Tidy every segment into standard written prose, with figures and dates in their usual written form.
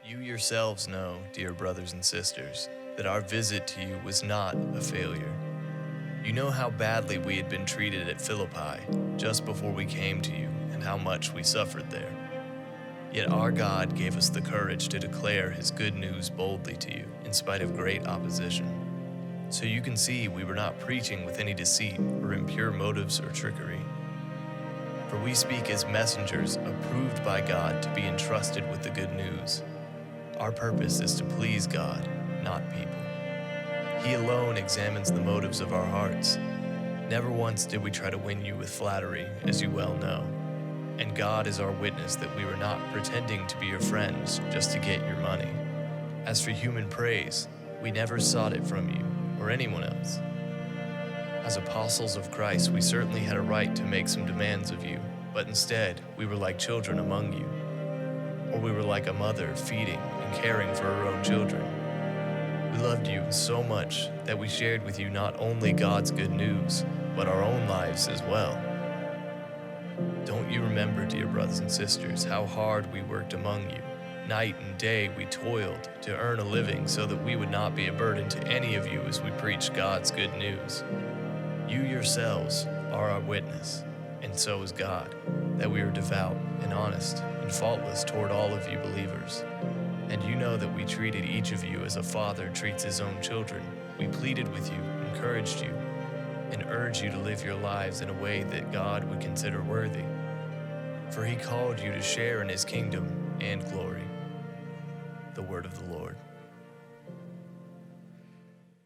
You yourselves know, dear brothers and sisters, that our visit to you was not a failure. You know how badly we had been treated at Philippi just before we came to you and how much we suffered there. Yet our God gave us the courage to declare his good news boldly to you in spite of great opposition. So you can see we were not preaching with any deceit or impure motives or trickery. For we speak as messengers approved by God to be entrusted with the good news. Our purpose is to please God, not people. He alone examines the motives of our hearts. Never once did we try to win you with flattery, as you well know. And God is our witness that we were not pretending to be your friends just to get your money. As for human praise, we never sought it from you or anyone else. As apostles of Christ, we certainly had a right to make some demands of you, but instead, we were like children among you. Or we were like a mother feeding and caring for her own children. We loved you so much that we shared with you not only God's good news, but our own lives as well. Don't you remember, dear brothers and sisters, how hard we worked among you? Night and day we toiled to earn a living so that we would not be a burden to any of you as we preached God's good news. You yourselves are our witness, and so is God, that we are devout and honest and faultless toward all of you believers. And you know that we treated each of you as a father treats his own children. We pleaded with you, encouraged you, and urged you to live your lives in a way that God would consider worthy. For he called you to share in his kingdom and glory. The word of the Lord.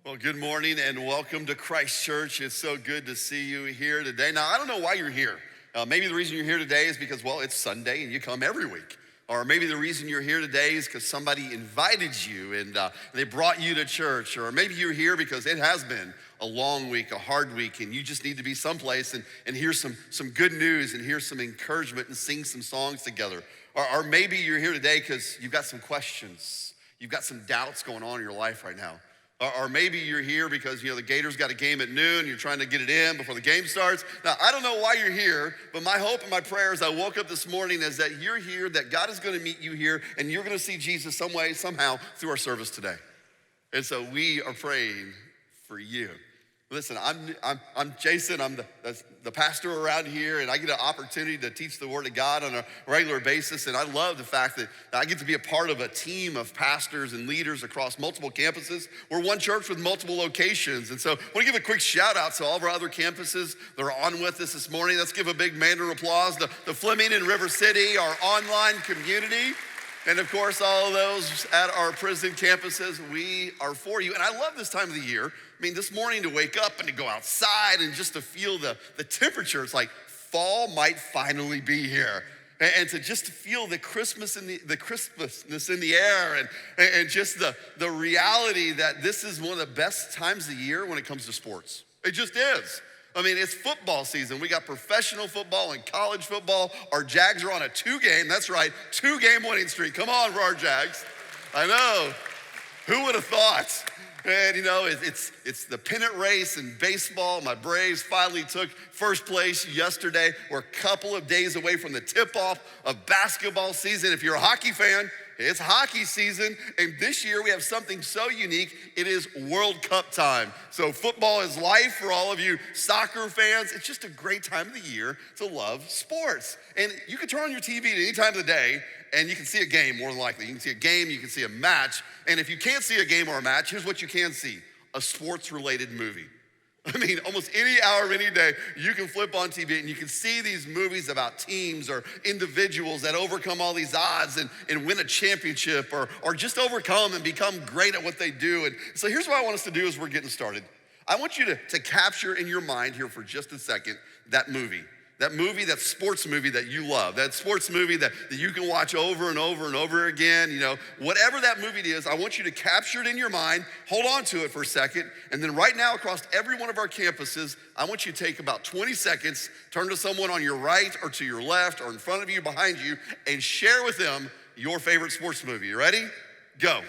Well, good morning and welcome to Christ.Church. It's so good to see you here today. Now, I don't know why you're here. Maybe the reason you're here today is because, well, it's Sunday and you come every week. Or maybe the reason you're here today is because somebody invited you and they brought you to church. Or maybe you're here because it has been a long week, a hard week, and you just need to be someplace and hear some good news and hear some encouragement and sing some songs together. Or maybe you're here today because you've got some questions. You've got some doubts going on in your life right now. Or maybe you're here because, the Gators got a game at noon. You're trying to get it in before the game starts. Now, I don't know why you're here, but my hope and my prayer as I woke up this morning is that you're here, that God is going to meet you here, and you're going to see Jesus some way, somehow, through our service today. And so we are praying for you. Listen, I'm Jason. I'm the pastor around here, and I get an opportunity to teach the Word of God on a regular basis. And I love the fact that I get to be a part of a team of pastors and leaders across multiple campuses. We're one church with multiple locations. And so I want to give a quick shout out to all of our other campuses that are on with us this morning. Let's give a big Mandarin applause to the Fleming and River City, our online community. And of course, all of those at our prison campuses, we are for you. And I love this time of the year. This morning to wake up and to go outside and just to feel the temperature. It's like fall might finally be here. And to just feel the Christmas and the Christmasness in the air and just the reality that this is one of the best times of the year when it comes to sports. It just is. It's football season. We got professional football and college football. Our Jags are on a 2-game, that's right, 2-game winning streak. Come on, for our Jags. I know. Who would have thought? And it's the pennant race in baseball. My Braves finally took first place yesterday. We're a couple of days away from the tip-off of basketball season. If you're a hockey fan, it's hockey season, and this year we have something so unique. It is World Cup time. So football is life for all of you soccer fans. It's just a great time of the year to love sports. And you can turn on your TV at any time of the day, and you can see a game more than likely. You can see a game, you can see a match. And if you can't see a game or a match, here's what you can see: a sports-related movie. Almost any hour of any day, you can flip on TV and you can see these movies about teams or individuals that overcome all these odds and win a championship or just overcome and become great at what they do. And so here's what I want us to do as we're getting started. I want you to capture in your mind here for just a second that sports movie that you love, that sports movie that you can watch over and over and over again. Whatever that movie is, I want you to capture it in your mind, hold on to it for a second, and then right now across every one of our campuses, I want you to take about 20 seconds, turn to someone on your right or to your left or in front of you, behind you, and share with them your favorite sports movie. You ready? Go.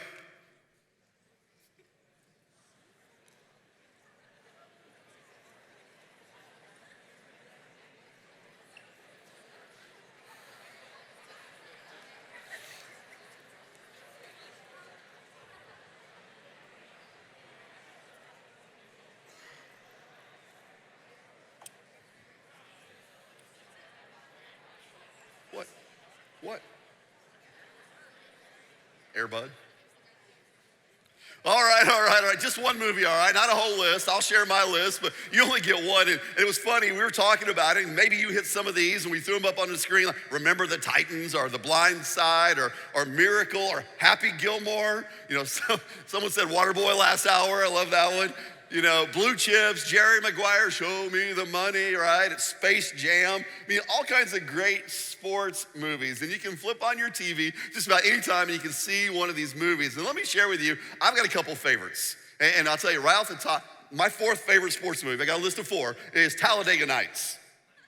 What? Air Bud? All right. Just one movie, all right? Not a whole list. I'll share my list, but you only get one. And it was funny. We were talking about it, and maybe you hit some of these, and we threw them up on the screen. Like, Remember the Titans, or The Blind Side, or Miracle, or Happy Gilmore. You know, someone said Waterboy last hour. I love that one. You know, Blue Chips, Jerry Maguire, Show Me the Money, right? It's Space Jam. I mean, all kinds of great sports movies. And you can flip on your TV just about any time and you can see one of these movies. And let me share with you, I've got a couple favorites. And I'll tell you right off the top, my fourth favorite sports movie, I got a list of 4, is Talladega Nights.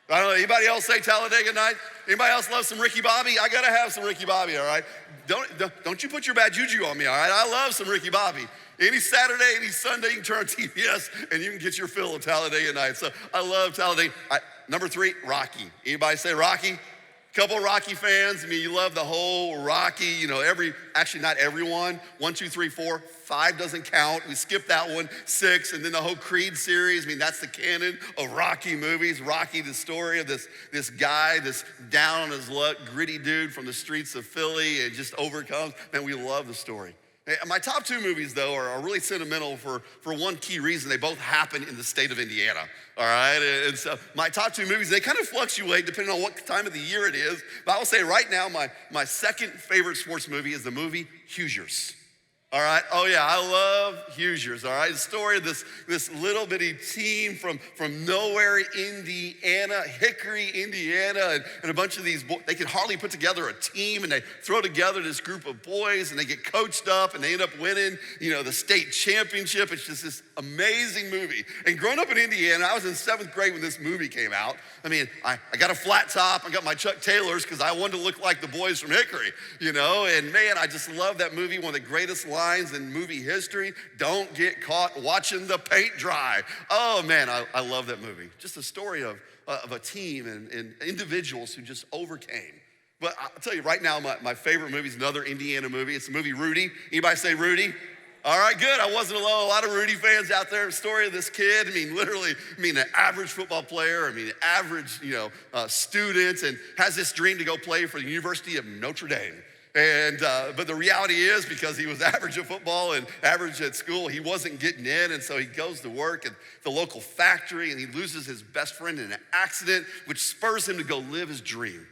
I don't know, anybody else say Talladega Nights? Anybody else love some Ricky Bobby? I gotta have some Ricky Bobby, all right? Don't you put your bad juju on me, all right? I love some Ricky Bobby. Any Saturday, any Sunday, you can turn on TBS and you can get your fill of Talladega Nights. So I love Talladega. Number 3, Rocky. Anybody say Rocky? Couple Rocky fans. I mean, you love the whole Rocky, you know, actually not everyone. 1, 2, 3, 4, 5 doesn't count. We skip that one. 6, and then the whole Creed series. I mean, that's the canon of Rocky movies. Rocky, the story of this guy, this down on his luck, gritty dude from the streets of Philly and just overcomes. Man, we love the story. My top 2 movies, though, are really sentimental for one key reason. They both happen in the state of Indiana, all right? And so my top 2 movies, they kind of fluctuate depending on what time of the year it is. But I will say right now, my second favorite sports movie is the movie Hoosiers. All right, oh yeah, I love Hoosiers, all right? The story of this little bitty team from nowhere, Indiana, Hickory, Indiana, and a bunch of these boys, they can hardly put together a team, and they throw together this group of boys, and they get coached up, and they end up winning, you know, the state championship. It's just this amazing movie. And growing up in Indiana, I was in 7th grade when this movie came out. I mean, I got a flat top, I got my Chuck Taylors, because I wanted to look like the boys from Hickory, you know? And man, I just love that movie, one of the greatest lines in movie history. Don't get caught watching the paint dry. Oh man, I love that movie. Just a story of a team and individuals who just overcame. But I'll tell you right now, my favorite movie is another Indiana movie. It's the movie Rudy. Anybody say Rudy? All right, good. I wasn't alone. A lot of Rudy fans out there. The story of this kid, literally, an average football player, average, student, and has this dream to go play for the University of Notre Dame. And but the reality is, because he was average at football and average at school, he wasn't getting in, and so he goes to work at the local factory, and he loses his best friend in an accident, which spurs him to go live his dream,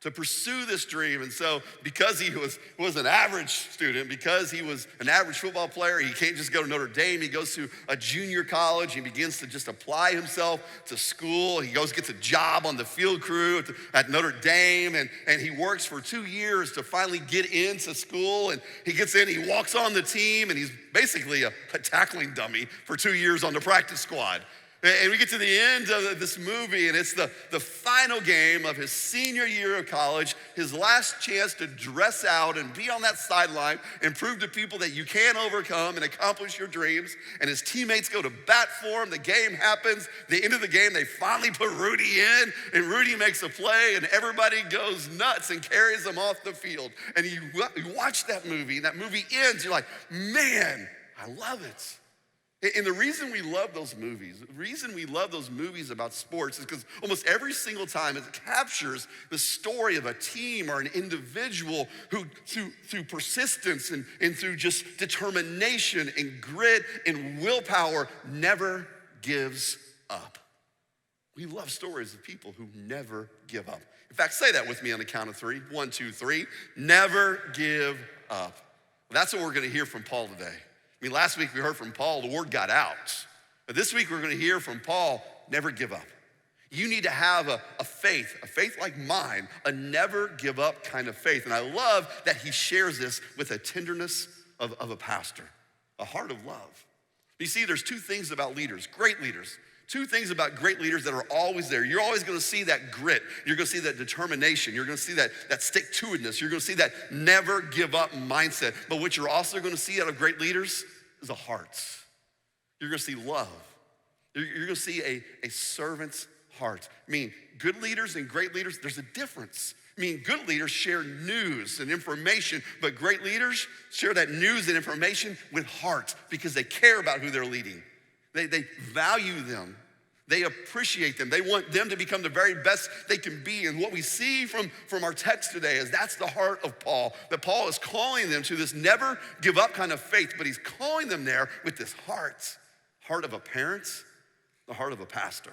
to pursue this dream. And so because he was an average student, because he was an average football player, he can't just go to Notre Dame. He goes to a junior college. He begins to just apply himself to school. He goes, gets a job on the field crew at Notre Dame, and he works for 2 years to finally get into school. And he gets in, he walks on the team, and he's basically a tackling dummy for 2 years on the practice squad. And we get to the end of this movie, and it's the final game of his senior year of college, his last chance to dress out and be on that sideline and prove to people that you can overcome and accomplish your dreams. And his teammates go to bat for him. The game happens. At the end of the game, they finally put Rudy in, and Rudy makes a play, and everybody goes nuts and carries him off the field. And you watch that movie, and that movie ends. You're like, man, I love it. And the reason we love those movies about sports is because almost every single time it captures the story of a team or an individual who through persistence and through just determination and grit and willpower never gives up. We love stories of people who never give up. In fact, say that with me on the count of 3. 1, 2, 3. Never give up. That's what we're going to hear from Paul today. Last week we heard from Paul, the word got out. But this week we're going to hear from Paul, never give up. You need to have a faith like mine, a never give up kind of faith. And I love that he shares this with a tenderness of a pastor, a heart of love. You see, there's 2 things about leaders, great leaders. 2 things about great leaders that are always there. You're always gonna see that grit. You're gonna see that determination. You're gonna see that stick-to-itiveness. You're gonna see that never give up mindset. But what you're also gonna see out of great leaders is a heart. You're gonna see love. You're gonna see a servant's heart. Good leaders and great leaders, there's a difference. Good leaders share news and information, but great leaders share that news and information with heart because they care about who they're leading. They value them. They appreciate them. They want them to become the very best they can be. And what we see from our text today is that's the heart of Paul, that Paul is calling them to this never give up kind of faith, but he's calling them there with this heart of a parent, the heart of a pastor.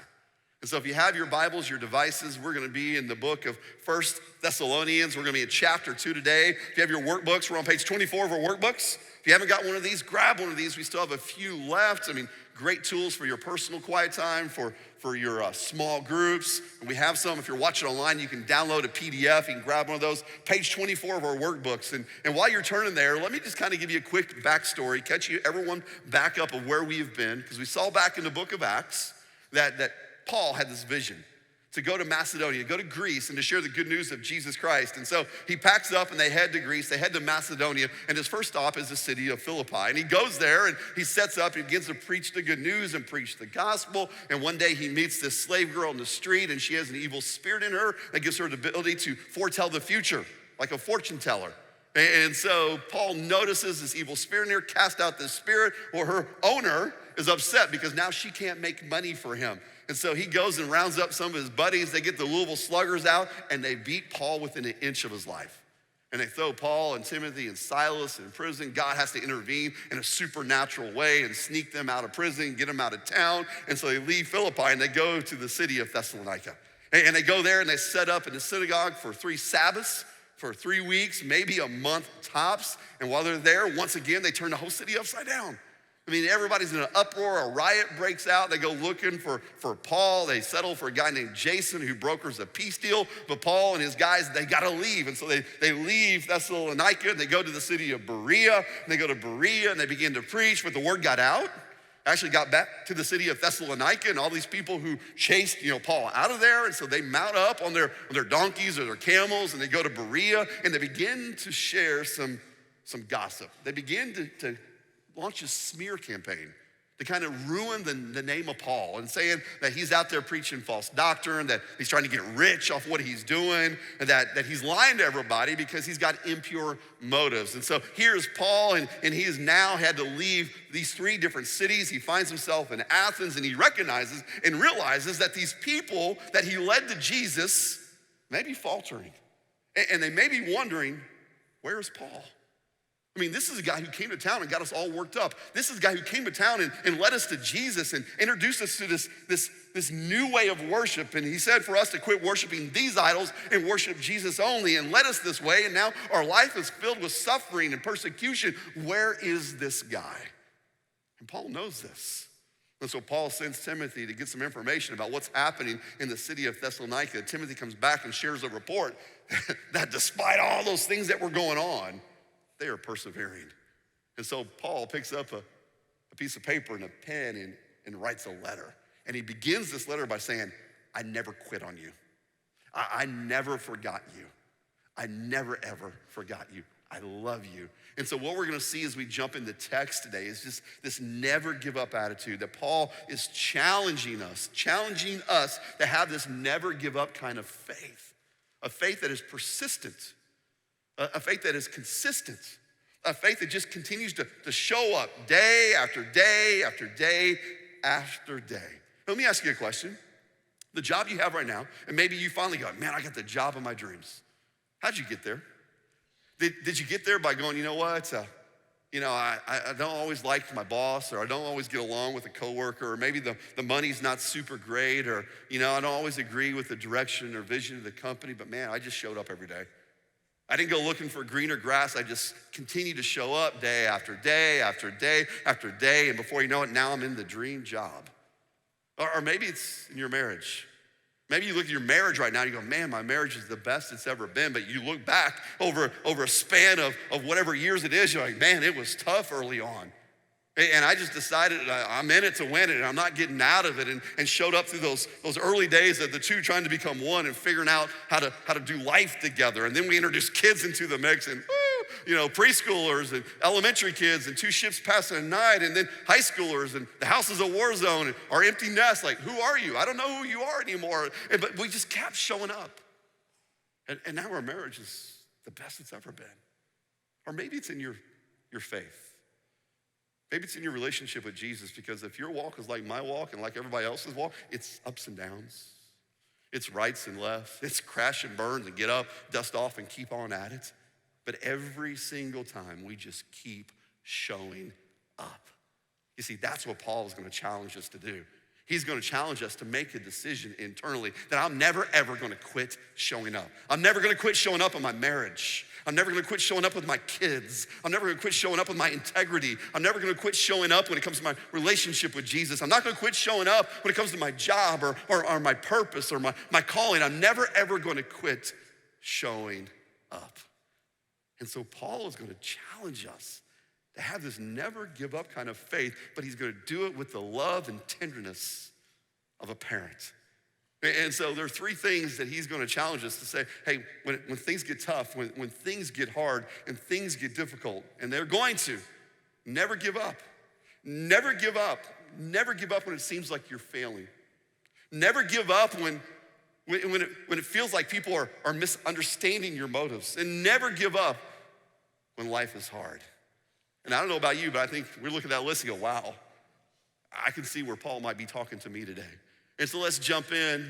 And so if you have your Bibles, your devices, we're gonna be in the book of 1 Thessalonians. We're gonna be in chapter 2 today. If you have your workbooks, we're on page 24 of our workbooks. If you haven't got one of these, grab one of these. We still have a few left. I mean, great tools for your personal quiet time, for your small groups. And we have some. If you're watching online, you can download a PDF. You can grab one of those. Page 24 of our workbooks. And while you're turning there, let me just kind of give you a quick backstory, catch everyone back up of where we've been, because we saw back in the book of Acts that Paul had this vision to go to Macedonia, go to Greece, and to share the good news of Jesus Christ. And so he packs up and they head to Greece, they head to Macedonia, and his first stop is the city of Philippi. And he goes there and he sets up, he begins to preach the good news and preach the gospel. And one day he meets this slave girl in the street, and she has an evil spirit in her that gives her the ability to foretell the future, like a fortune teller. And so Paul notices this evil spirit in her, cast out this spirit, or her owner is upset because now she can't make money for him. And so he goes and rounds up some of his buddies. They get the Louisville Sluggers out, and they beat Paul within an inch of his life. And they throw Paul and Timothy and Silas in prison. God has to intervene in a supernatural way and sneak them out of prison, get them out of town. And so they leave Philippi and they go to the city of Thessalonica. And they go there and they set up in the synagogue for 3 Sabbaths, for 3 weeks, maybe a month tops. And while they're there, once again, they turn the whole city upside down. I mean, everybody's in an uproar, a riot breaks out. They go looking for Paul. They settle for a guy named Jason who brokers a peace deal. But Paul and his guys, they gotta leave. And so they leave Thessalonica and they go to the city of Berea. And they go to Berea and they begin to preach, but the word got out. Actually got back to the city of Thessalonica, and all these people who chased, Paul out of there. And so they mount up on their donkeys or their camels and they go to Berea and they begin to share some gossip. They begin to launch a smear campaign to kind of ruin the name of Paul and saying that he's out there preaching false doctrine, that he's trying to get rich off what he's doing, and that he's lying to everybody because he's got impure motives. And so here's Paul, and he has now had to leave these 3 different cities. He finds himself in Athens, and he recognizes and realizes that these people that he led to Jesus may be faltering. And they may be wondering, where's Paul? I mean, this is a guy who came to town and got us all worked up. This is a guy who came to town and led us to Jesus and introduced us to this new way of worship. And he said for us to quit worshiping these idols and worship Jesus only, and led us this way. And now our life is filled with suffering and persecution. Where is this guy? And Paul knows this. And so Paul sends Timothy to get some information about what's happening in the city of Thessalonica. Timothy comes back and shares a report that despite all those things that were going on, they are persevering. And so Paul picks up a piece of paper and a pen and writes a letter. And he begins this letter by saying, I never quit on you. I never forgot you. I never, ever forgot you. I love you. And so what we're gonna see as we jump into text today is just this never give up attitude that Paul is challenging us to have this never give up kind of faith, a faith that is persistent, a faith that is consistent, a faith that just continues to show up day after day after day after day. Let me ask you a question. The job you have right now, and maybe you finally go, man, I got the job of my dreams. How'd you get there? Did you get there by going, you know what? I don't always like my boss, or I don't always get along with a coworker, or maybe the money's not super great, or I don't always agree with the direction or vision of the company, but man, I just showed up every day. I didn't go looking for greener grass. I just continue to show up day after day after day after day. And before you know it, now I'm in the dream job. Or maybe it's in your marriage. Maybe you look at your marriage right now and you go, man, my marriage is the best it's ever been. But you look back over a span of whatever years it is, you're like, man, it was tough early on. And I just decided I'm in it to win it, and I'm not getting out of it, and showed up through those early days of the two trying to become one and figuring out how to do life together. And then we introduced kids into the mix, and preschoolers and elementary kids, and 2 ships passing a night, and then high schoolers, and the house is a war zone, and our empty nest. Like, who are you? I don't know who you are anymore. But we just kept showing up. And now our marriage is the best it's ever been. Or maybe it's in your faith. Maybe it's in your relationship with Jesus, because if your walk is like my walk and like everybody else's walk, it's ups and downs. It's rights and lefts. It's crash and burns and get up, dust off, and keep on at it. But every single time, we just keep showing up. You see, that's what Paul is going to challenge us to do. He's going to challenge us to make a decision internally that I'm never, ever going to quit showing up. I'm never going to quit showing up in my marriage. I'm never going to quit showing up with my kids. I'm never going to quit showing up with my integrity. I'm never going to quit showing up when it comes to my relationship with Jesus. I'm not going to quit showing up when it comes to my job or my purpose or my calling. I'm never, ever going to quit showing up. And so Paul is going to challenge us to have this never give up kind of faith, but he's going to do it with the love and tenderness of a parent. And so there are three things that he's going to challenge us to say, hey, when things get tough, when things get hard and things get difficult, and they're going to, never give up. Never give up. Never give up when it seems like you're failing. Never give up when it feels like people are misunderstanding your motives. And never give up when life is hard. And I don't know about you, but I think we look at that list and go, wow, I can see where Paul might be talking to me today. And so let's jump in.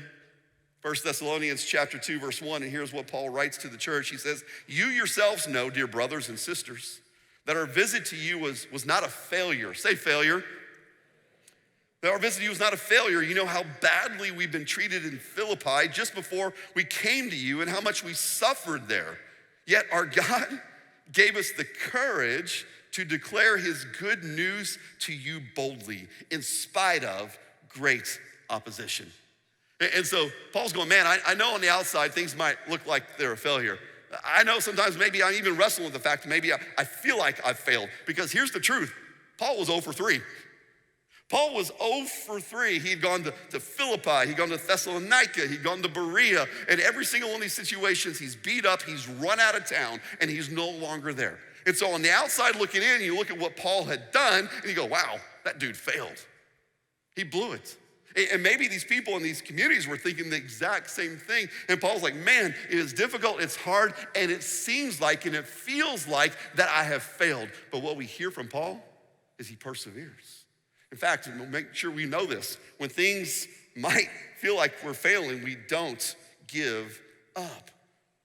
1 Thessalonians chapter 2, verse 1, and here's what Paul writes to the church. He says, you yourselves know, dear brothers and sisters, that our visit to you was not a failure. Say failure. That our visit to you was not a failure. You know how badly we've been treated in Philippi just before we came to you and how much we suffered there. Yet our God gave us the courage to declare his good news to you boldly in spite of great opposition. And so Paul's going, man, I know on the outside things might look like they're a failure. I know sometimes maybe I'm even wrestling with the fact that maybe I feel like I've failed, because here's the truth. Paul was 0 for 3. Paul was 0 for 3. He'd gone to Philippi, he'd gone to Thessalonica, he'd gone to Berea, and every single one of these situations, he's beat up, he's run out of town, and he's no longer there. And so on the outside looking in, you look at what Paul had done, and you go, wow, that dude failed. He blew it. And maybe these people in these communities were thinking the exact same thing. And Paul's like, man, it is difficult, it's hard, and it seems like and it feels like that I have failed. But what we hear from Paul is he perseveres. In fact, and we'll make sure we know this, when things might feel like we're failing, we don't give up.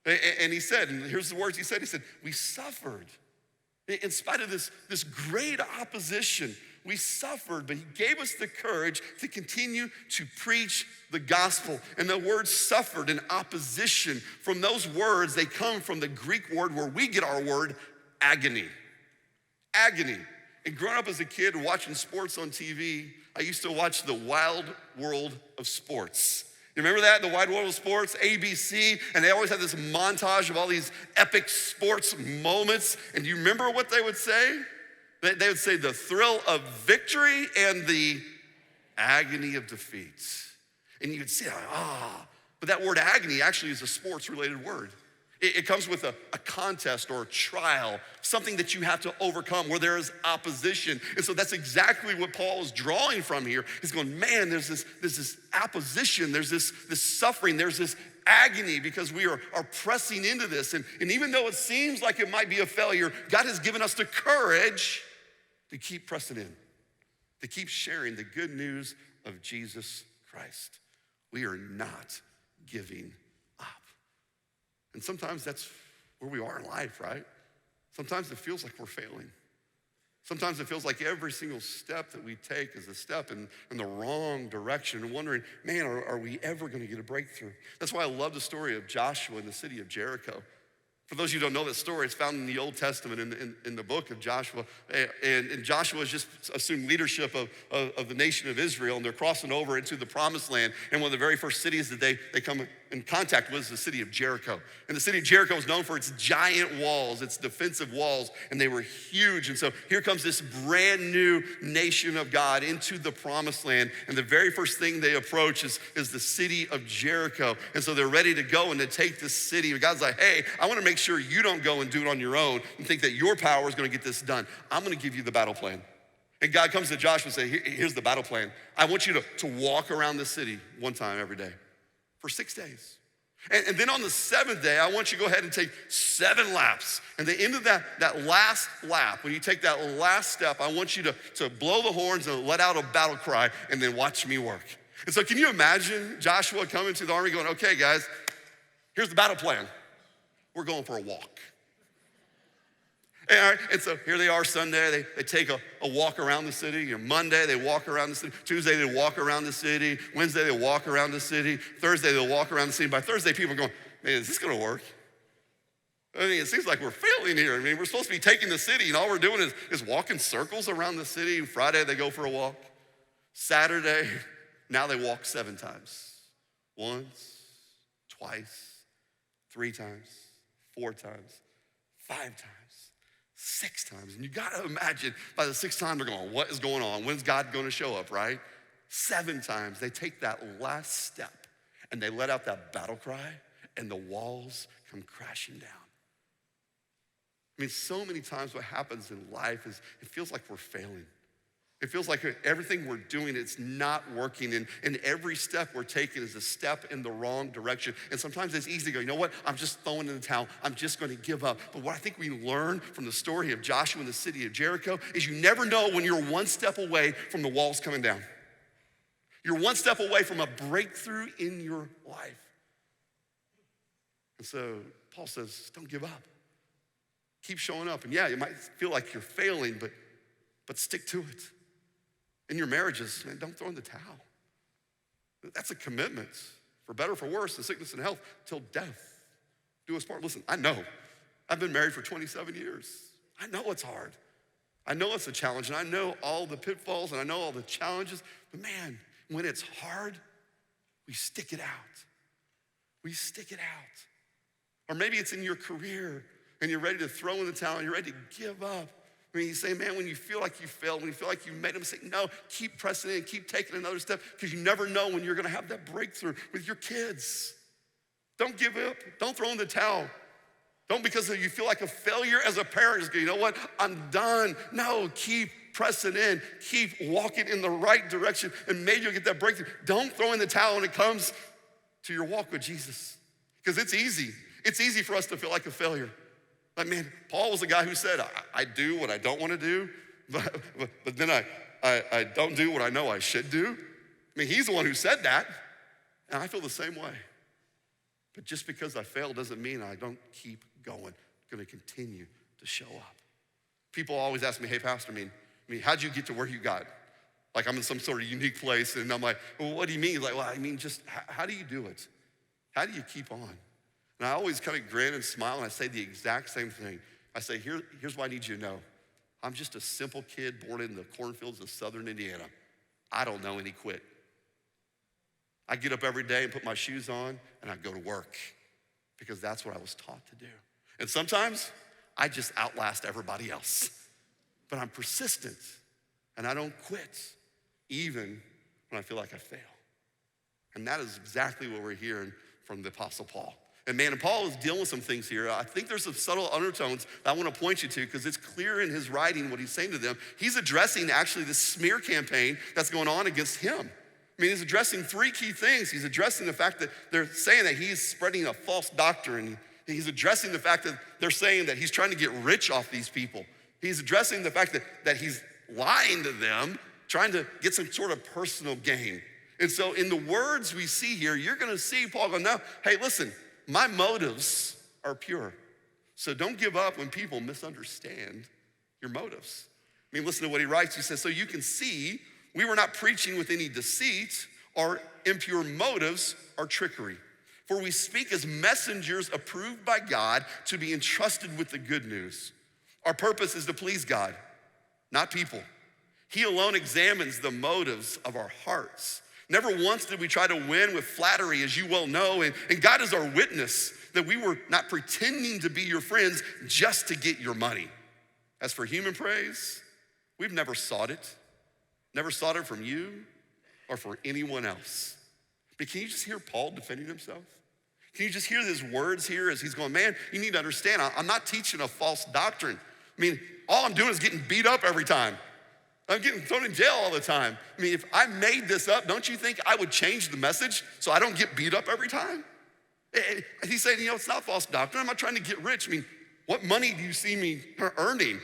And he said, and here's the words he said, we suffered. In spite of this great opposition, we suffered, but he gave us the courage to continue to preach the gospel. And the word suffered and opposition, from those words, they come from the Greek word where we get our word agony. Agony. And growing up as a kid watching sports on TV, I used to watch the Wild World of Sports. You remember that, the Wide World of Sports, ABC, and they always had this montage of all these epic sports moments. And do you remember what they would say? They would say the thrill of victory and the agony of defeat. And you would say, but that word agony actually is a sports-related word. It comes with a contest or a trial, something that you have to overcome where there is opposition. And so that's exactly what Paul is drawing from here. He's going, man, there's this opposition, there's this suffering, there's this agony because we are pressing into this. And even though it seems like it might be a failure, God has given us the courage to keep pressing in, to keep sharing the good news of Jesus Christ. We are not giving up. And sometimes that's where we are in life, right? Sometimes it feels like we're failing. Sometimes it feels like every single step that we take is a step in the wrong direction, and wondering, man, are we ever going to get a breakthrough? That's why I love the story of Joshua in the city of Jericho. For those of you who don't know that story, it's found in the Old Testament in the book of Joshua. And Joshua has just assumed leadership of the nation of Israel, and they're crossing over into the promised land. And one of the very first cities that they come in contact with is the city of Jericho. And the city of Jericho is known for its giant walls, its defensive walls, and they were huge. And so here comes this brand new nation of God into the promised land. And the very first thing they approach is the city of Jericho. And so they're ready to go and to take this city. And God's like, hey, I want to make sure you don't go and do it on your own and think that your power is going to get this done. I'm going to give you the battle plan. And God comes to Joshua and says, here's the battle plan. I want you to walk around the city one time every day for 6 days. And then on the seventh day, I want you to go ahead and take 7 laps. And the end of that last lap, when you take that last step, I want you to blow the horns and let out a battle cry and then watch me work. And so can you imagine Joshua coming to the army going, okay, guys, here's the battle plan. We're going for a walk. And so here they are Sunday, they take a walk around the city. Monday, they walk around the city. Tuesday, they walk around the city. Wednesday, they walk around the city. Thursday, they walk around the city. By Thursday, people are going, man, is this gonna work? I mean, it seems like we're failing here. I mean, we're supposed to be taking the city, and all we're doing is walking circles around the city. Friday, they go for a walk. Saturday, now they walk 7 times. Once, twice, 3 times, 4 times, 5 times. 6 times. And you gotta imagine by the 6th time they're going, what is going on? When's God gonna show up, right? 7 times they take that last step and they let out that battle cry and the walls come crashing down. I mean, so many times what happens in life is it feels like we're failing. It feels like everything we're doing, it's not working. And every step we're taking is a step in the wrong direction. And sometimes it's easy to go, you know what? I'm just throwing in the towel. I'm just going to give up. But what I think we learn from the story of Joshua in the city of Jericho is you never know when you're one step away from the walls coming down. You're one step away from a breakthrough in your life. And so Paul says, don't give up. Keep showing up. And yeah, you might feel like you're failing, but stick to it. In your marriages, man, don't throw in the towel. That's a commitment, for better or for worse, in sickness and health, till death do us part. Listen, I know. I've been married for 27 years. I know it's hard. I know it's a challenge, and I know all the pitfalls, and I know all the challenges. But man, when it's hard, we stick it out. We stick it out. Or maybe it's in your career, and you're ready to throw in the towel, and you're ready to give up. I mean, you say, man, when you feel like you failed, when you feel like you made a mistake, no, keep pressing in, keep taking another step, because you never know when you're gonna have that breakthrough with your kids. Don't give up, don't throw in the towel. Don't, because you feel like a failure as a parent, just go, you know what, I'm done. No, keep pressing in, keep walking in the right direction, and maybe you'll get that breakthrough. Don't throw in the towel when it comes to your walk with Jesus, because it's easy. It's easy for us to feel like a failure. Like, man, Paul was the guy who said, I do what I don't want to do, but then I don't do what I know I should do. I mean, he's the one who said that, and I feel the same way. But just because I fail doesn't mean I don't keep going. I'm gonna continue to show up. People always ask me, hey, Pastor, I mean, how'd you get to where you got? Like I'm in some sort of unique place, and I'm like, well, what do you mean? He's like, well, I mean, just how do you do it? How do you keep on? And I always kind of grin and smile, and I say the exact same thing. I say, here's what I need you to know. I'm just a simple kid born in the cornfields of southern Indiana. I don't know any quit. I get up every day and put my shoes on, and I go to work because that's what I was taught to do. And sometimes I just outlast everybody else. But I'm persistent, and I don't quit, even when I feel like I fail. And that is exactly what we're hearing from the Apostle Paul. And man, Paul is dealing with some things here. I think there's some subtle undertones that I want to point you to because it's clear in his writing what he's saying to them. He's addressing actually the smear campaign that's going on against him. I mean, he's addressing 3 key things. He's addressing the fact that they're saying that he's spreading a false doctrine. He's addressing the fact that they're saying that he's trying to get rich off these people. He's addressing the fact that he's lying to them, trying to get some sort of personal gain. And so in the words we see here, you're gonna see Paul go, no, hey, listen, my motives are pure. So don't give up when people misunderstand your motives. I mean, listen to what he writes. He says, so you can see we were not preaching with any deceit or impure motives or trickery. For we speak as messengers approved by God to be entrusted with the good news. Our purpose is to please God, not people. He alone examines the motives of our hearts. Never once did we try to win with flattery, as you well know, and God is our witness that we were not pretending to be your friends just to get your money. As for human praise, we've never sought it from you or for anyone else. But can you just hear Paul defending himself? Can you just hear his words here as he's going, man, you need to understand, I'm not teaching a false doctrine. I mean, all I'm doing is getting beat up every time. I'm getting thrown in jail all the time. I mean, if I made this up, don't you think I would change the message so I don't get beat up every time? He's saying, it's not false doctrine. I'm not trying to get rich. I mean, what money do you see me earning?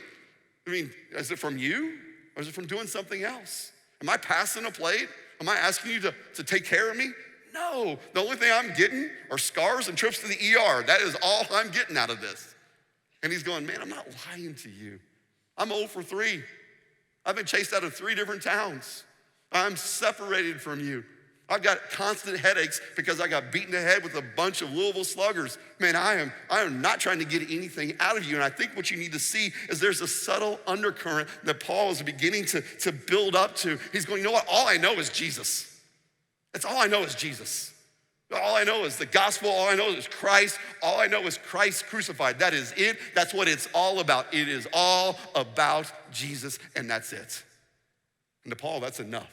I mean, is it from you or is it from doing something else? Am I passing a plate? Am I asking you to take care of me? No, the only thing I'm getting are scars and trips to the ER. That is all I'm getting out of this. And he's going, man, I'm not lying to you. I'm 0 for 3. I've been chased out of 3 different towns. I'm separated from you. I've got constant headaches because I got beaten to head with a bunch of Louisville sluggers. Man, I am not trying to get anything out of you. And I think what you need to see is there's a subtle undercurrent that Paul is beginning to build up to. He's going, you know what? All I know is Jesus. That's all I know is Jesus. All I know is the gospel. All I know is Christ. All I know is Christ crucified. That is it. That's what it's all about. It is all about Jesus, and that's it. And to Paul, that's enough.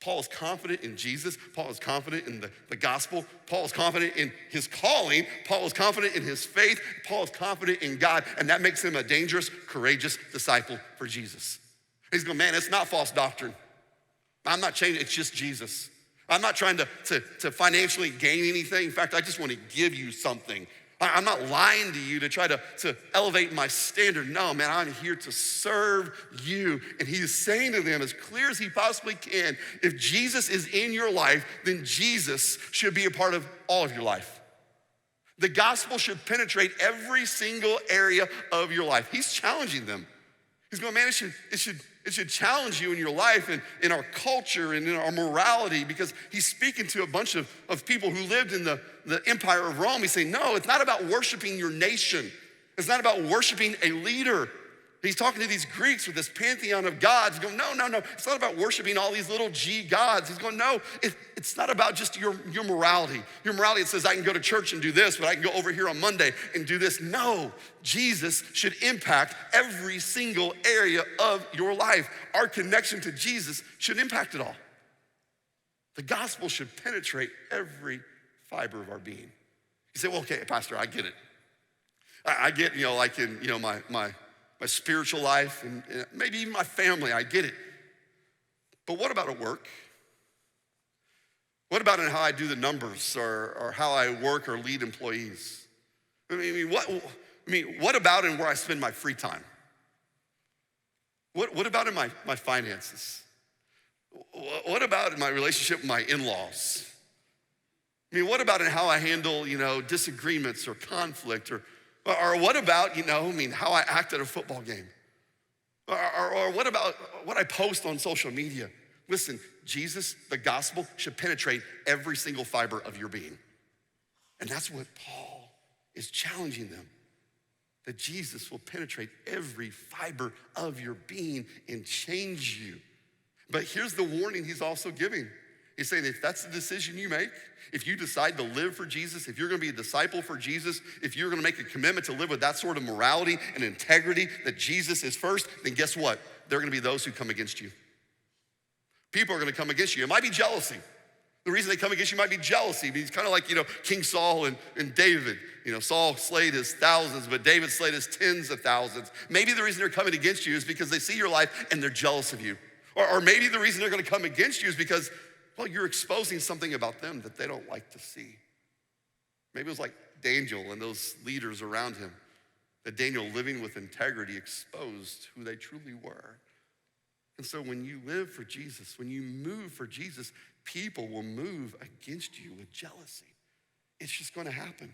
Paul is confident in Jesus. Paul is confident in the gospel. Paul is confident in his calling. Paul is confident in his faith. Paul is confident in God, and that makes him a dangerous, courageous disciple for Jesus. He's going, man, it's not false doctrine. I'm not changing, it's just Jesus. I'm not trying to financially gain anything. In fact, I just want to give you something. I'm not lying to you to try to elevate my standard. No, man, I'm here to serve you. And he is saying to them as clear as he possibly can, if Jesus is in your life, then Jesus should be a part of all of your life. The gospel should penetrate every single area of your life. He's challenging them. He's going, man, it should challenge you in your life and in our culture and in our morality, because he's speaking to a bunch of people who lived in the empire of Rome. He's saying, no, it's not about worshiping your nation. It's not about worshiping a leader. He's talking to these Greeks with this pantheon of gods. He's going, no. It's not about worshiping all these little G gods. He's going, no, it's not about just your morality. Your morality, it says I can go to church and do this, but I can go over here on Monday and do this. No, Jesus should impact every single area of your life. Our connection to Jesus should impact it all. The gospel should penetrate every fiber of our being. You say, well, okay, Pastor, I get it. I get, like in, my spiritual life and maybe even my family, I get it. But what about at work? What about in how I do the numbers or how I work or lead employees? What about in where I spend my free time? What about in my finances? What about in my relationship with my in-laws? What about in how I handle, disagreements or conflict or what about, how I act at a football game? Or what about what I post on social media? Listen, Jesus, the gospel, should penetrate every single fiber of your being. And that's what Paul is challenging them, that Jesus will penetrate every fiber of your being and change you. But here's the warning he's also giving. He's saying if that's the decision you make, if you decide to live for Jesus, if you're gonna be a disciple for Jesus, if you're gonna make a commitment to live with that sort of morality and integrity that Jesus is first, then guess what? There are gonna be those who come against you. People are gonna come against you. It might be jealousy. The reason they come against you might be jealousy. It's kind of like, King Saul and David. Saul slayed his thousands, but David slayed his tens of thousands. Maybe the reason they're coming against you is because they see your life and they're jealous of you. Or maybe the reason they're gonna come against you is because, well, you're exposing something about them that they don't like to see. Maybe it was like Daniel and those leaders around him, that Daniel, living with integrity, exposed who they truly were. And so when you live for Jesus, when you move for Jesus, people will move against you with jealousy. It's just gonna happen.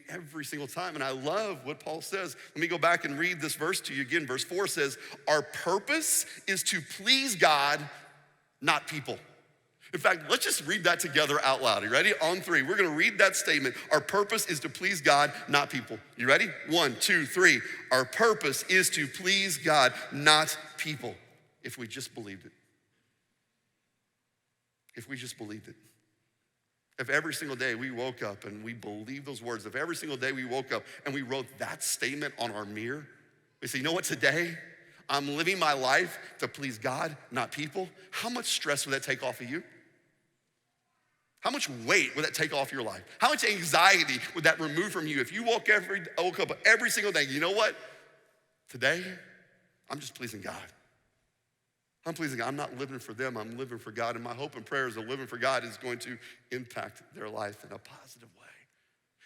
Every single time. And I love what Paul says. Let me go back and read this verse to you again. Verse 4 says, our purpose is to please God, not people. In fact, let's just read that together out loud. You ready? On 3, we're gonna read that statement. Our purpose is to please God, not people. You ready? 1, 2, 3. Our purpose is to please God, not people. If we just believed it. If we just believed it. If every single day we woke up and we believed those words, if every single day we woke up and we wrote that statement on our mirror, we say, you know what, today I'm living my life to please God, not people. How much stress would that take off of you? How much weight would that take off your life? How much anxiety would that remove from you if you woke up every single day? You know what? Today, I'm just pleasing God. I'm pleasing God. I'm not living for them, I'm living for God. And my hope and prayer is that living for God is going to impact their life in a positive way.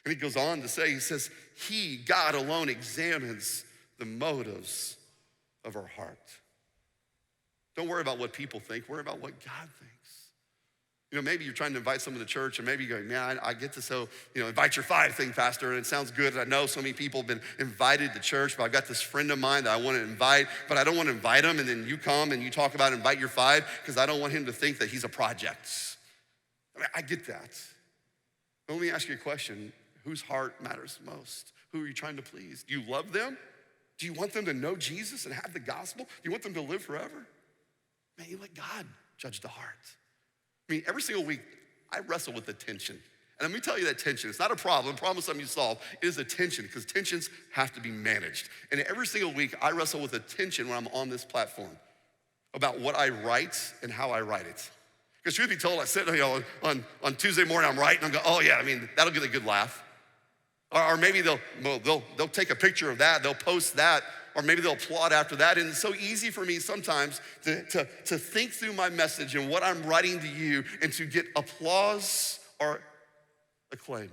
And he goes on to say, he says, God alone examines the motives of our heart. Don't worry about what people think, worry about what God thinks. Maybe you're trying to invite someone to church, and maybe you're going, man, I get this whole, invite your five thing, Pastor, and it sounds good. I know so many people have been invited to church, but I've got this friend of mine that I want to invite, but I don't want to invite him, and then you come and you talk about invite your five, because I don't want him to think that he's a project. I get that. But let me ask you a question. Whose heart matters most? Who are you trying to please? Do you love them? Do you want them to know Jesus and have the gospel? Do you want them to live forever? Man, you let God judge the heart. Every single week, I wrestle with the tension. And let me tell you that tension, it's not a problem. Problem is something you solve. It is a tension, because tensions have to be managed. And every single week, I wrestle with a tension when I'm on this platform about what I write and how I write it. Because truth be told, I sit on Tuesday morning, I'm writing, I'm going, oh yeah, that'll get a good laugh. Or maybe they'll take a picture of that, they'll post that, or maybe they'll applaud after that. And it's so easy for me sometimes to think through my message and what I'm writing to you and to get applause or acclaim.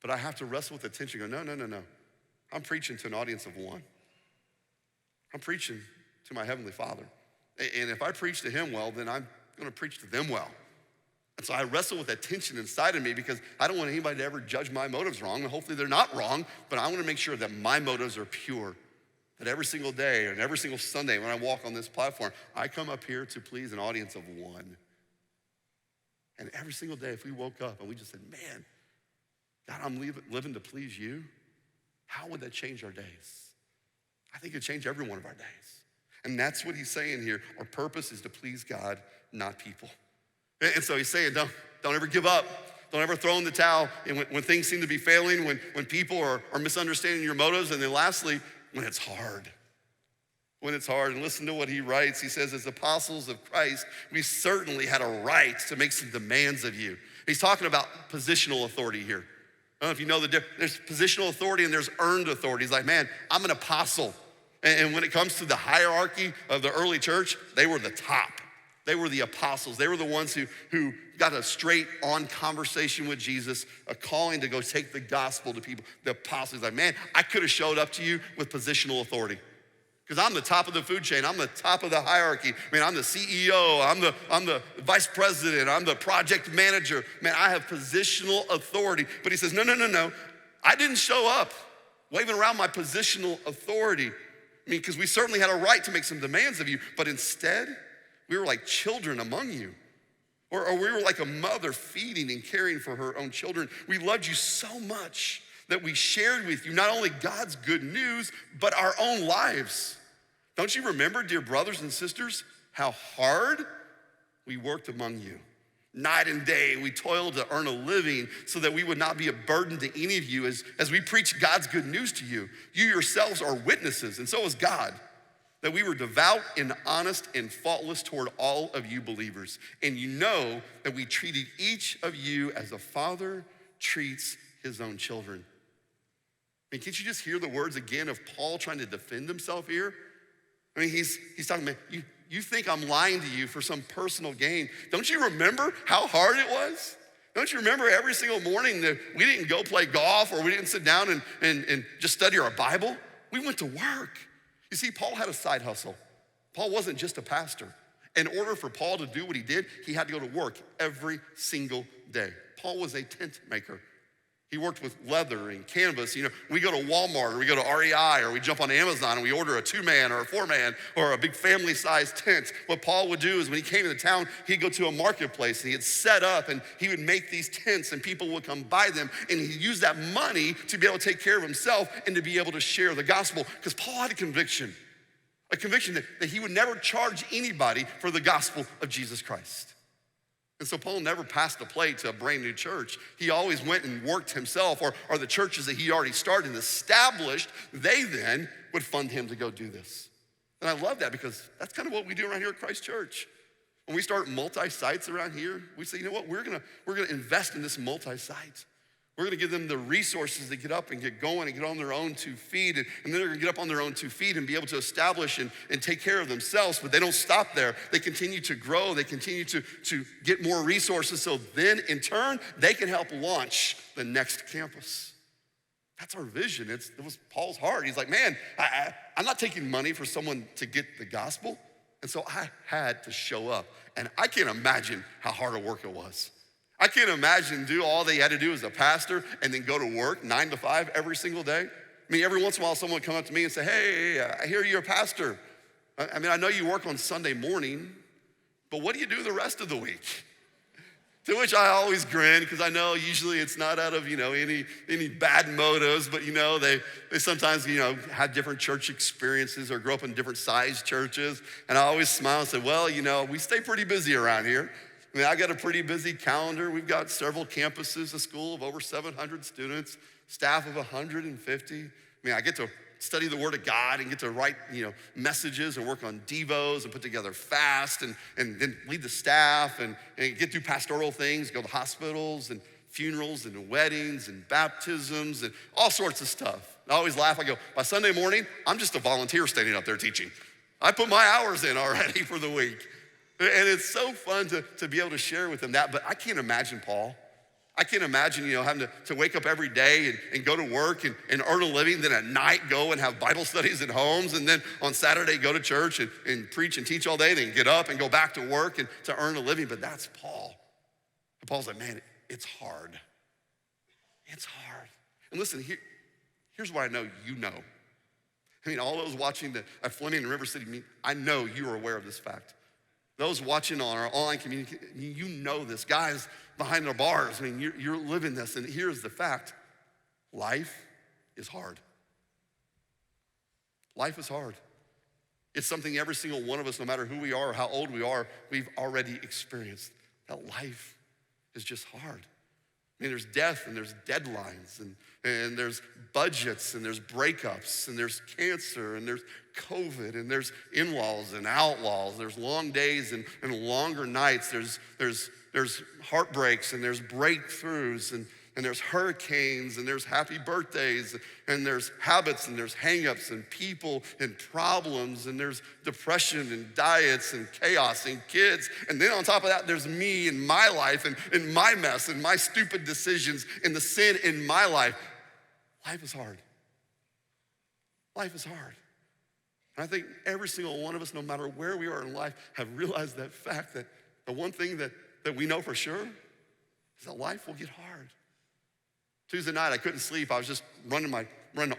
But I have to wrestle with the tension, go, no. I'm preaching to an audience of one. I'm preaching to my Heavenly Father. And if I preach to him well, then I'm gonna preach to them well. And so I wrestle with that tension inside of me, because I don't want anybody to ever judge my motives wrong, and hopefully they're not wrong, but I wanna make sure that my motives are pure. That every single day and every single Sunday when I walk on this platform, I come up here to please an audience of one. And every single day, if we woke up and we just said, man, God, I'm living to please you, how would that change our days? I think it'd change every one of our days. And that's what he's saying here. Our purpose is to please God, not people. And so he's saying, don't ever give up. Don't ever throw in the towel. And when things seem to be failing, when people are misunderstanding your motives, and then lastly, when it's hard. When it's hard. And listen to what he writes. He says, as apostles of Christ, we certainly had a right to make some demands of you. He's talking about positional authority here. I don't know if you know the difference. There's positional authority and there's earned authority. He's like, man, I'm an apostle. And when it comes to the hierarchy of the early church, they were the top. They were the apostles. They were the ones who got a straight on conversation with Jesus, a calling to go take the gospel to people. The apostles, like, man, I could have showed up to you with positional authority, because I'm the top of the food chain. I'm the top of the hierarchy. Man, I'm the CEO. I'm the vice president. I'm the project manager. Man, I have positional authority. But he says, no. I didn't show up waving around my positional authority. Because we certainly had a right to make some demands of you, but instead, we were like children among you. Or we were like a mother feeding and caring for her own children. We loved you so much that we shared with you not only God's good news, but our own lives. Don't you remember, dear brothers and sisters, how hard we worked among you? Night and day, we toiled to earn a living so that we would not be a burden to any of you as we preach God's good news to you. You yourselves are witnesses, and so is God, that we were devout and honest and faultless toward all of you believers. And you know that we treated each of you as a father treats his own children. Can't you just hear the words again of Paul trying to defend himself here? He's talking about, you think I'm lying to you for some personal gain. Don't you remember how hard it was? Don't you remember every single morning that we didn't go play golf, or we didn't sit down and just study our Bible? We went to work. You see, Paul had a side hustle. Paul wasn't just a pastor. In order for Paul to do what he did, he had to go to work every single day. Paul was a tent maker. He worked with leather and canvas. We go to Walmart, or we go to REI, or we jump on Amazon and we order a 2-man or a 4-man or a big family-sized tent. What Paul would do is when he came into town, he'd go to a marketplace and he'd set up and he would make these tents and people would come buy them, and he'd use that money to be able to take care of himself and to be able to share the gospel, because Paul had a conviction that he would never charge anybody for the gospel of Jesus Christ. And so Paul never passed the plate to a brand new church. He always went and worked himself, or the churches that he already started and established, they then would fund him to go do this. And I love that, because that's kind of what we do around here at Christ.Church. When we start multi-sites around here, we say, you know what, we're gonna invest in this multi-site. We're gonna give them the resources to get up and get going and get on their own 2 feet. And then they're gonna get up on their own 2 feet and be able to establish and take care of themselves. But they don't stop there. They continue to grow. They continue to get more resources. So then in turn, they can help launch the next campus. That's our vision. It was Paul's heart. He's like, man, I'm not taking money for someone to get the gospel. And so I had to show up. And I can't imagine how hard a work it was. I can't imagine do all they had to do as a pastor and then go to work 9 to 5 every single day. I mean, every once in a while someone would come up to me and say, hey, I hear you're a pastor. I mean, I know you work on Sunday morning, but what do you do the rest of the week? To which I always grin, because I know usually it's not out of, any bad motives, but they sometimes, have different church experiences or grow up in different sized churches. And I always smile and say, well, we stay pretty busy around here. I mean, I got a pretty busy calendar. We've got several campuses, a school of over 700 students, staff of 150. I mean, I get to study the Word of God and get to write, messages and work on devos and put together fast and then lead the staff and get through pastoral things, go to hospitals and funerals and weddings and baptisms and all sorts of stuff. I always laugh. I go, by Sunday morning, I'm just a volunteer standing up there teaching. I put my hours in already for the week. And it's so fun to be able to share with them that, but I can't imagine Paul. I can't imagine, having to wake up every day and go to work and earn a living, then at night go and have Bible studies at homes, and then on Saturday go to church and preach and teach all day, then get up and go back to work and to earn a living. But that's Paul. And Paul's like, man, it's hard. It's hard. And listen, here's what I know you know. I mean, all those watching at Fleming and River City, I know you are aware of this fact. Those watching on our online community, you know this. Guys behind the bars, I mean, you're living this. And here's the fact. Life is hard. Life is hard. It's something every single one of us, no matter who we are or how old we are, we've already experienced. That life is just hard. I mean, there's death and there's deadlines and there's budgets and there's breakups and there's cancer and there's COVID and there's in-laws and outlaws. There's long days and longer nights. There's heartbreaks and there's breakthroughs and there's hurricanes and there's happy birthdays and there's habits and there's hang-ups and people and problems and there's depression and diets and chaos and kids. And then on top of that, there's me and my life and my mess and my stupid decisions and the sin in my life. Life is hard. Life is hard. And I think every single one of us, no matter where we are in life, have realized that fact that the one thing that we know for sure is that life will get hard. Tuesday night, I couldn't sleep. I was just running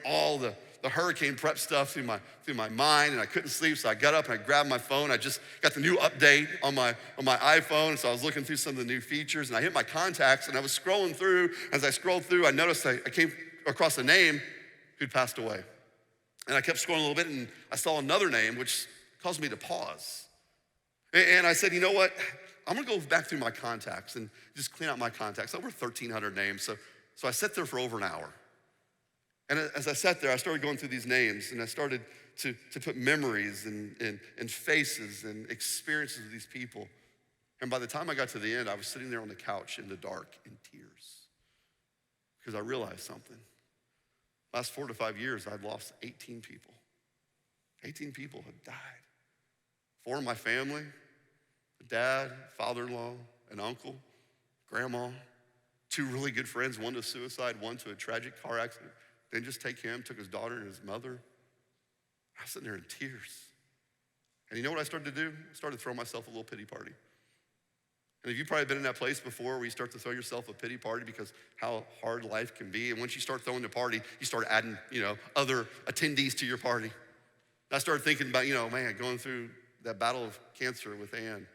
all the hurricane prep stuff through my mind, and I couldn't sleep, so I got up and I grabbed my phone. I just got the new update on my iPhone, so I was looking through some of the new features, and I hit my contacts, and I was scrolling through. As I scrolled through, I noticed I came across a name who'd passed away. And I kept scrolling a little bit, and I saw another name, which caused me to pause. And I said, you know what? I'm gonna go back through my contacts and just clean out my contacts. Over 1,300 names, so I sat there for over an hour. And as I sat there, I started going through these names, and I started to put memories and faces and experiences of these people. And by the time I got to the end, I was sitting there on the couch in the dark in tears because I realized something. Last 4 to 5 years, I'd lost 18 people. 18 people had died. 4 in my family, a dad, father-in-law, an uncle, grandma, 2 really good friends, one to suicide, one to a tragic car accident. Didn't just take him, took his daughter and his mother. I was sitting there in tears. And you know what I started to do? I started throwing myself a little pity party. And you've probably been in that place before where you start to throw yourself a pity party because how hard life can be. And once you start throwing the party, you start adding, other attendees to your party. I started thinking about, going through that battle of cancer with Ann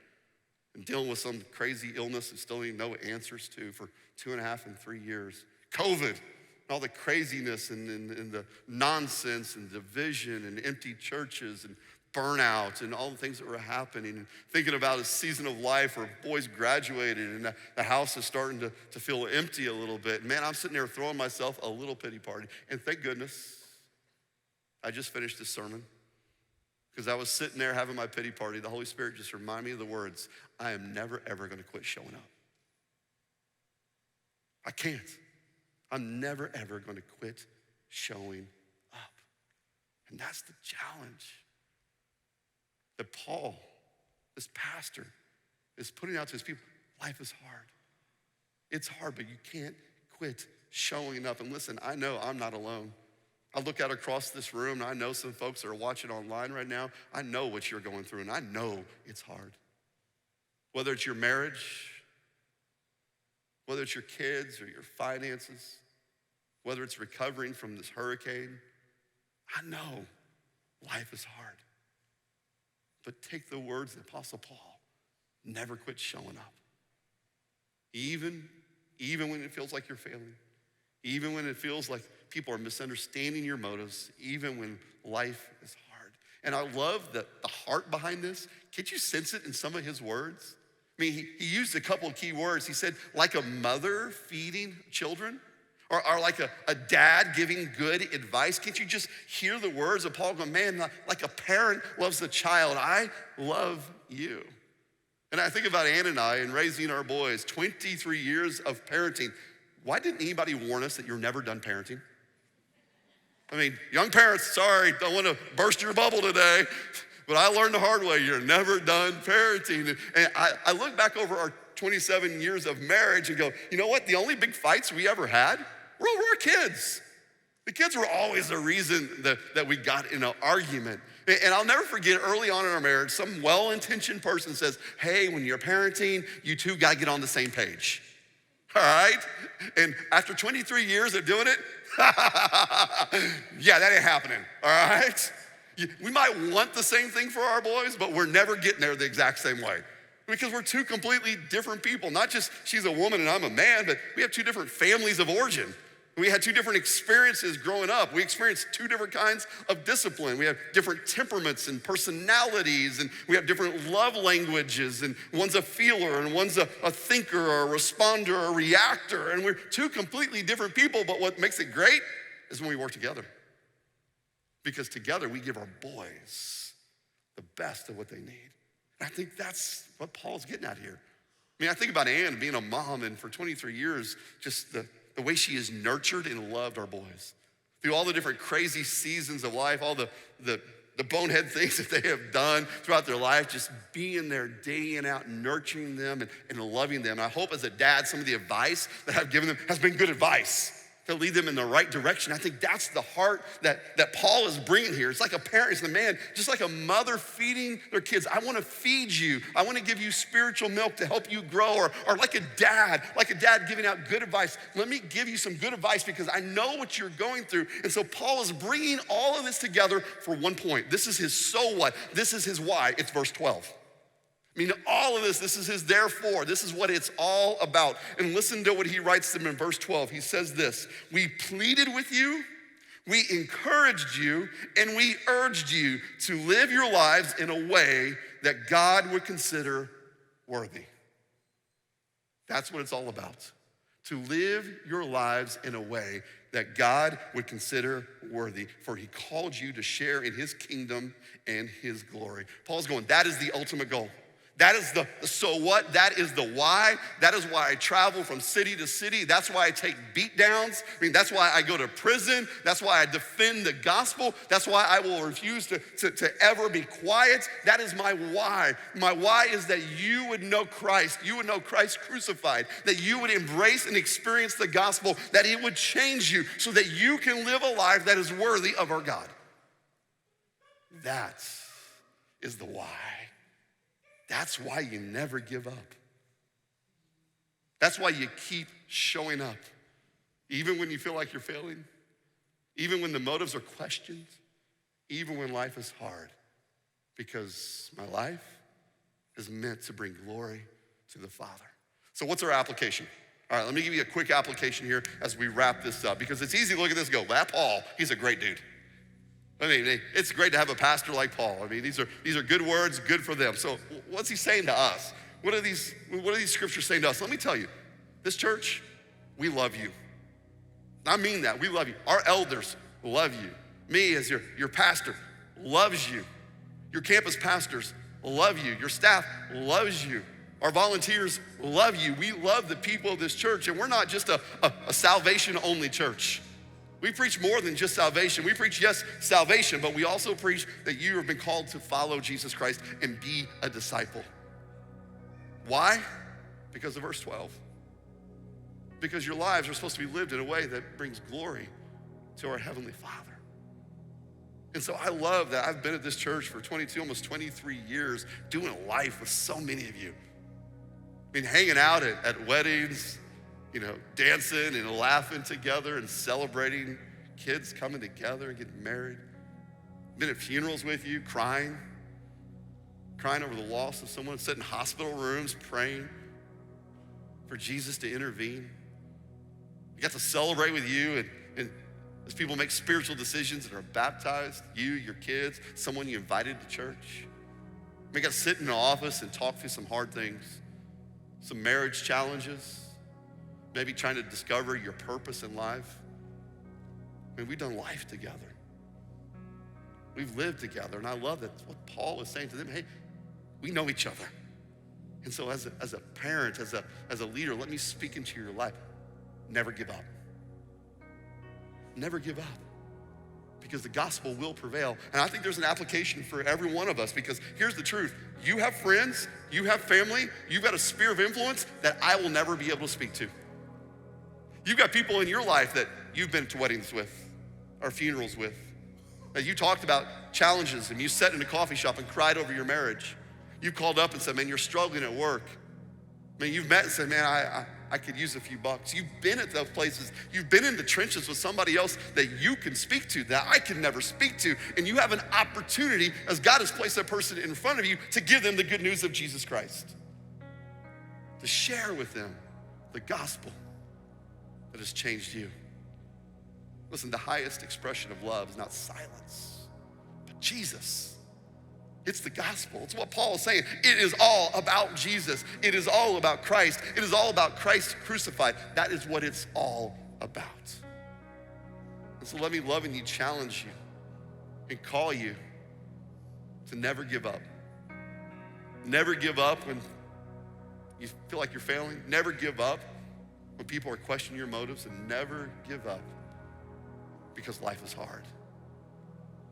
and dealing with some crazy illness and still need no answers to for 2.5 and 3 years. COVID, and all the craziness and the nonsense and division and empty churches and burnout and all the things that were happening, and thinking about a season of life where boys graduated and the house is starting to feel empty a little bit. Man, I'm sitting there throwing myself a little pity party. And thank goodness, I just finished this sermon because I was sitting there having my pity party. The Holy Spirit just reminded me of the words, I am never, ever gonna quit showing up. I can't. I'm never, ever going to quit showing up. And that's the challenge that Paul, this pastor, is putting out to his people. Life is hard. It's hard, but you can't quit showing up. And listen, I know I'm not alone. I look out across this room, and I know some folks that are watching online right now. I know what you're going through, and I know it's hard. Whether it's your marriage, whether it's your kids or your finances, whether it's recovering from this hurricane, I know life is hard. But take the words of the Apostle Paul, never quit showing up. Even when it feels like you're failing, even when it feels like people are misunderstanding your motives, even when life is hard. And I love the heart behind this. Can't you sense it in some of his words? I mean, he used a couple of key words. He said, like a mother feeding children, or like a dad giving good advice. Can't you just hear the words of Paul going, man, like a parent loves the child, I love you. And I think about Ann and I and raising our boys, 23 years of parenting. Why didn't anybody warn us that you're never done parenting? I mean, young parents, sorry, don't want to burst your bubble today, but I learned the hard way, you're never done parenting. And I look back over our 27 years of marriage and go, you know what? The only big fights we ever had were over our kids. The kids were always the reason that we got in an argument. And I'll never forget, early on in our marriage, some well-intentioned person says, hey, when you're parenting, you two gotta get on the same page. All right? And after 23 years of doing it, yeah, that ain't happening, all right? We might want the same thing for our boys, but we're never getting there the exact same way. Because we're two completely different people. Not just she's a woman and I'm a man, but we have two different families of origin. We had two different experiences growing up. We experienced two different kinds of discipline. We have different temperaments and personalities, and we have different love languages, and one's a feeler, and one's a thinker, or a responder, or a reactor, and we're two completely different people, but what makes it great is when we work together. Because together we give our boys the best of what they need. And I think that's what Paul's getting at here. I mean, I think about Ann being a mom, and for 23 years, just the way she has nurtured and loved our boys. Through all the different crazy seasons of life, all the bonehead things that they have done throughout their life, just being there day in out, nurturing them and loving them. And I hope as a dad, some of the advice that I've given them has been good advice to lead them in the right direction. I think that's the heart that Paul is bringing here. It's like a parent, it's a man, just like a mother feeding their kids. I want to feed you. I want to give you spiritual milk to help you grow, or like a dad giving out good advice. Let me give you some good advice because I know what you're going through. And so Paul is bringing all of this together for one point. This is his so what. This is his why. It's verse 12. I mean, all of this is his therefore. This is what it's all about. And listen to what he writes them in verse 12. He says this, we pleaded with you, we encouraged you, and we urged you to live your lives in a way that God would consider worthy. That's what it's all about. To live your lives in a way that God would consider worthy, for he called you to share in his kingdom and his glory. Paul's going, that is the ultimate goal. That is the so what, that is the why. That is why I travel from city to city. That's why I take beat downs. I mean, that's why I go to prison. That's why I defend the gospel. That's why I will refuse to ever be quiet. That is my why. My why is that you would know Christ. You would know Christ crucified. That you would embrace and experience the gospel. That it would change you so that you can live a life that is worthy of our God. That is the why. That's why you never give up. That's why you keep showing up. Even when you feel like you're failing, even when the motives are questioned, even when life is hard. Because my life is meant to bring glory to the Father. So what's our application? All right, let me give you a quick application here as we wrap this up. Because it's easy to look at this and go, that Paul, he's a great dude. I mean, it's great to have a pastor like Paul. I mean, these are good words, good for them. So what's he saying to us? What are these scriptures saying to us? Let me tell you, this church, we love you. I mean that, we love you. Our elders love you. Me as your pastor loves you. Your campus pastors love you. Your staff loves you. Our volunteers love you. We love the people of this church, and we're not just a salvation-only church. We preach more than just salvation. We preach, yes, salvation, but we also preach that you have been called to follow Jesus Christ and be a disciple. Why? Because of verse 12. Because your lives are supposed to be lived in a way that brings glory to our Heavenly Father. And so I love that I've been at this church for 22, almost 23 years, doing life with so many of you. I mean, hanging out at weddings, dancing and laughing together and celebrating kids coming together and getting married. Been at funerals with you, crying over the loss of someone, sitting in hospital rooms, praying for Jesus to intervene. We got to celebrate with you and as people make spiritual decisions and are baptized, you, your kids, someone you invited to church. We got to sit in the office and talk through some hard things, some marriage challenges, maybe trying to discover your purpose in life. I mean, we've done life together. We've lived together, and I love that. That's what Paul is saying to them. Hey, we know each other. And so as a parent, as a leader, let me speak into your life. Never give up. Never give up, because the gospel will prevail. And I think there's an application for every one of us, because here's the truth. You have friends, you have family, you've got a sphere of influence that I will never be able to speak to. You've got people in your life that you've been to weddings with or funerals with, that you talked about challenges and you sat in a coffee shop and cried over your marriage. You called up and said, man, you're struggling at work. I mean, you've met and said, man, I could use a few bucks. You've been at those places. You've been in the trenches with somebody else that you can speak to, that I can never speak to. And you have an opportunity, as God has placed that person in front of you, to give them the good news of Jesus Christ. To share with them the gospel that has changed you. Listen, the highest expression of love is not silence, but Jesus. It's the gospel. It's what Paul is saying. It is all about Jesus. It is all about Christ. It is all about Christ crucified. That is what it's all about. And so let me lovingly challenge you and call you to never give up. Never give up when you feel like you're failing. Never give up when people are questioning your motives, and never give up because life is hard.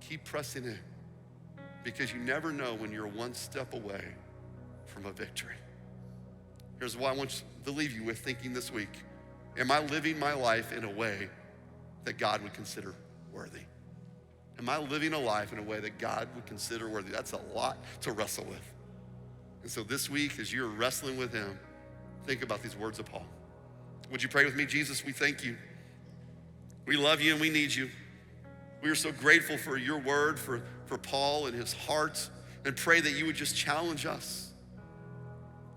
Keep pressing in, because you never know when you're one step away from a victory. Here's what I want to leave you with thinking this week. Am I living my life in a way that God would consider worthy? Am I living a life in a way that God would consider worthy? That's a lot to wrestle with. And so this week, as you're wrestling with him, think about these words of Paul. Would you pray with me? Jesus, we thank you. We love you and we need you. We are so grateful for your word, for Paul and his heart, and pray that you would just challenge us.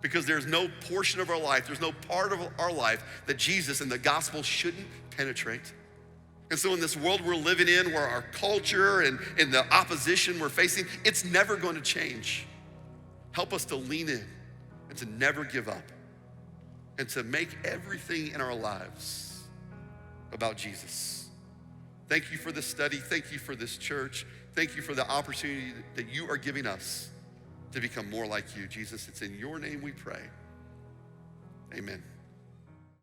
Because there's no portion of our life, there's no part of our life that Jesus and the gospel shouldn't penetrate. And so in this world we're living in, where our culture and the opposition we're facing, it's never going to change. Help us to lean in and to never give up, and to make everything in our lives about Jesus. Thank you for this study. Thank you for this church. Thank you for the opportunity that you are giving us to become more like you. Jesus, it's in your name we pray. Amen.